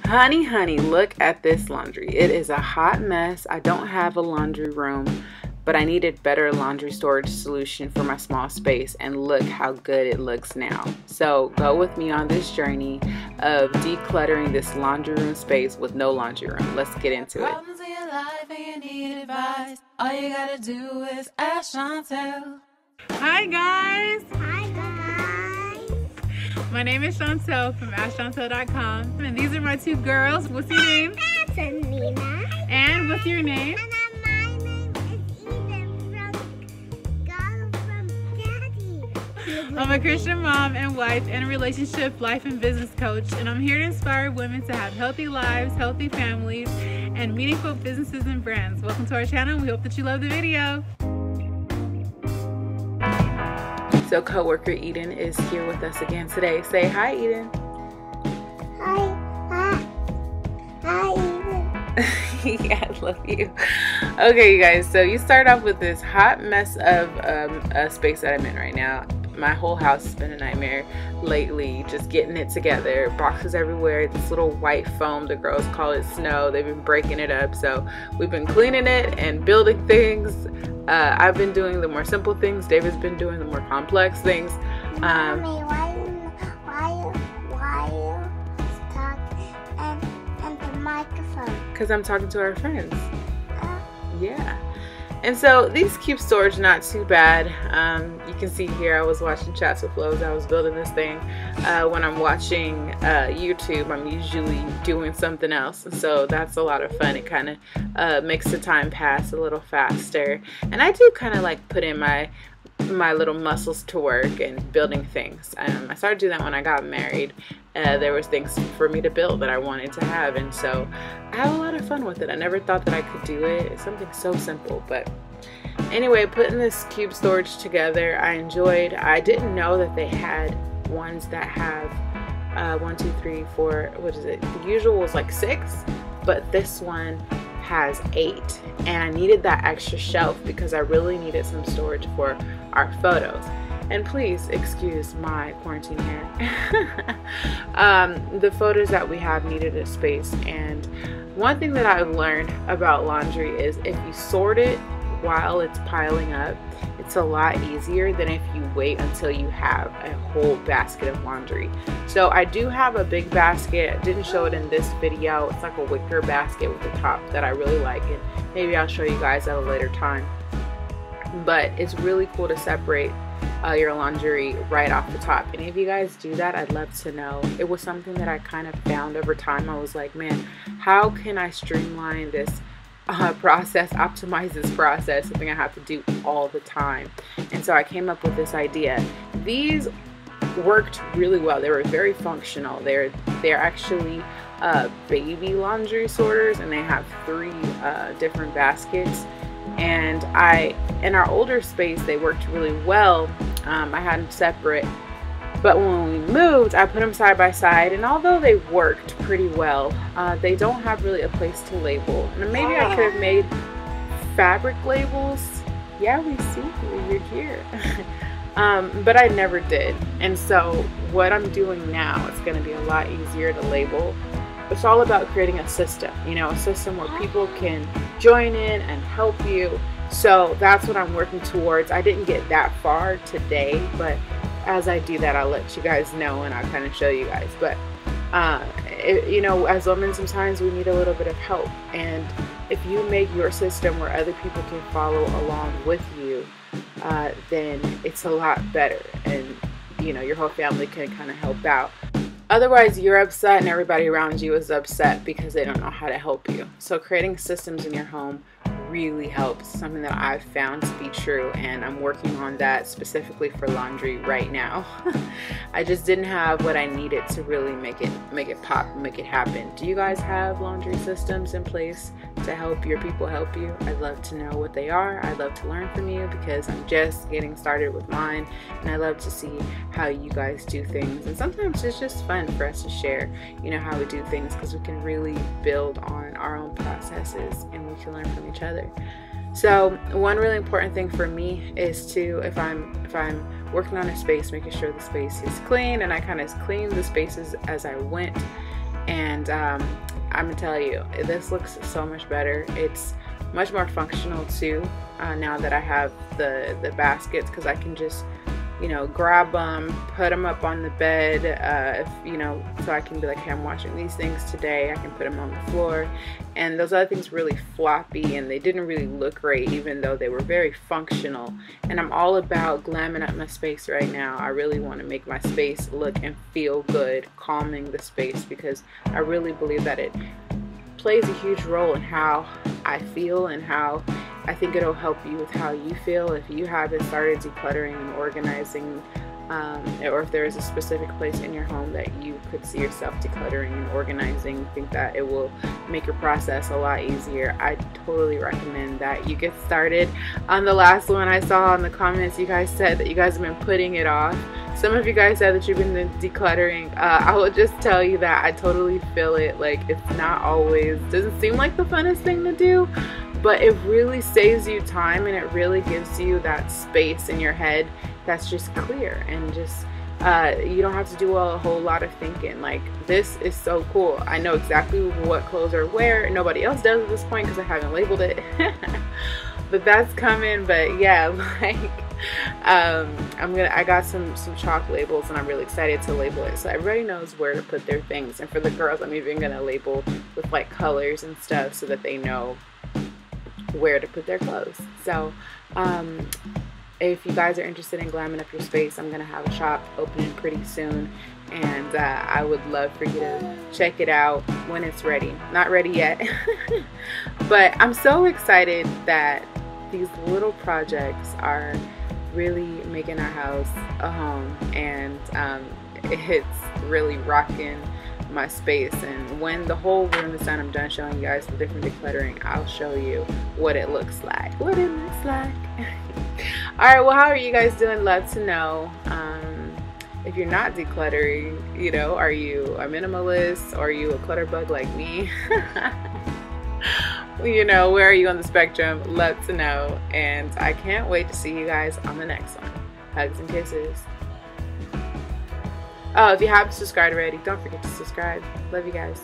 Honey, look at this laundry. It is a hot mess. I don't have a laundry room, but I needed better laundry storage solution for my small space, and look how good it looks now. So go with me on this journey of decluttering this laundry room space with no laundry room. Let's get into it. Problems in your life and you need advice. All you gotta do is ask Chauntel. Hi guys. Hi guys. My name is Chauntel from askchauntel.com, and these are my two girls. What's your name? That's Nina. And what's your name? And my name is Eden from Girl from Daddy. I'm a Christian mom and wife and a relationship, life, and business coach, and I'm here to inspire women to have healthy lives, healthy families, and meaningful businesses and brands. Welcome to our channel. We hope that you love the video. So coworker Eden is here with us again today. Say hi, Eden. Hi, Eden. Yeah, I love you. Okay, you guys, so you start off with this hot mess of a space that I'm in right now. My whole house has been a nightmare lately, just getting it together. Boxes everywhere, this little white foam, the girls call it snow. They've been breaking it up, so we've been cleaning it and building things. I've been doing the more simple things. David's been doing the more complex things. Mommy, why you stuck and the microphone? Because I'm talking to our friends. Yeah. And so these keep storage not too bad. You can see here I was watching Chats with Lowe's. I was building this thing. When I'm watching YouTube, I'm usually doing something else. And so that's a lot of fun. It kind of makes the time pass a little faster. And I do kind of like put in my little muscles to work and building things. I started doing that when I got married. There was things for me to build that I wanted to have, and so I have a lot of fun with it. I never thought that I could do it. It's something so simple, but anyway, putting this cube storage together, I enjoyed. I didn't know that they had ones that have 1, 2, 3, 4. What is it? The usual was like 6, but this one has 8, and I needed that extra shelf because I really needed some storage for our photos. And please excuse my quarantine hair. The photos that we have needed a space, and one thing that I've learned about laundry is if you sort it while it's piling up, it's a lot easier than if you wait until you have a whole basket of laundry. So I do have a big basket. I didn't show it in this video. It's like a wicker basket with a top that I really like, and maybe I'll show you guys at a later time. But it's really cool to separate your laundry right off the top. Any of you guys do that? I'd love to know. It was something that I kind of found over time. I was like, man, how can I streamline this process, optimize this process, something I have to do all the time? And so I came up with this idea. These worked really well. They were very functional. They're actually baby laundry sorters, and they have 3 different baskets. And in our older space, they worked really well. I had them separate, but when we moved, I put them side by side, and although they worked pretty well, they don't have really a place to label. And maybe I could have made fabric labels. Yeah, we see you, you're here. But I never did. And so what I'm doing now, it's going to be a lot easier to label. It's all about creating a system, you know, a system where people can join in and help you. So that's what I'm working towards. I didn't get that far today, but as I do that, I'll let you guys know and I'll kind of show you guys. But you know, as women, sometimes we need a little bit of help, and if you make your system where other people can follow along with you, then it's a lot better, and you know, your whole family can kind of help out. Otherwise, you're upset and everybody around you is upset because they don't know how to help you. So creating systems in your home really helps, something that I've found to be true, and I'm working on that specifically for laundry right now. I just didn't have what I needed to really make it pop, make it happen. Do you guys have laundry systems in place to help your people help you? I'd love to know what they are. I'd love to learn from you because I'm just getting started with mine, and I love to see how you guys do things. And sometimes it's just fun for us to share, you know, how we do things, because we can really build on our own processes and we can learn from each other. So one really important thing for me is to, if I'm working on a space, making sure the space is clean, and I kind of cleaned the spaces as I went. And I'm gonna tell you, this looks so much better. It's much more functional too, now that I have the baskets, because I can just, you know, grab them, put them up on the bed, if, you know, so I can be like, hey, I'm washing these things today. I can put them on the floor. And those other things really floppy, and they didn't really look great, even though they were very functional. And I'm all about glamming up my space right now. I really want to make my space look and feel good, calming the space, because I really believe that it plays a huge role in how I feel and how I think it'll help you with how you feel if you haven't started decluttering and organizing, or if there is a specific place in your home that you could see yourself decluttering and organizing. I think that it will make your process a lot easier. I totally recommend that you get started. On the last one I saw in the comments, you guys said that you guys have been putting it off. Some of you guys said that you've been decluttering. I will just tell you that I totally feel it. Like, it's not always, doesn't seem like the funnest thing to do, but it really saves you time, and it really gives you that space in your head that's just clear, and just you don't have to do a whole lot of thinking. Like, this is so cool. I know exactly what clothes are where. Nobody else does at this point because I haven't labeled it. But that's coming. But yeah, like, I got some chalk labels, and I'm really excited to label it so everybody knows where to put their things. And for the girls, I'm even gonna label with like colors and stuff so that they know where to put their clothes. So if you guys are interested in glamming up your space, I'm gonna have a shop opening pretty soon, and I would love for you to check it out when it's ready. Not ready yet, but I'm so excited that these little projects are really making our house a home, and it's really rocking my space. And when the whole room is done, I'm done showing you guys the different decluttering, I'll show you what it looks like. All right, well, how are you guys doing? Love to know. If you're not decluttering, you know, are you a minimalist, or are you a clutter bug like me? You know, where are you on the spectrum? Love to know. And I can't wait to see you guys on the next one. Hugs and kisses. Oh, if you haven't subscribed already, don't forget to subscribe. Love you guys.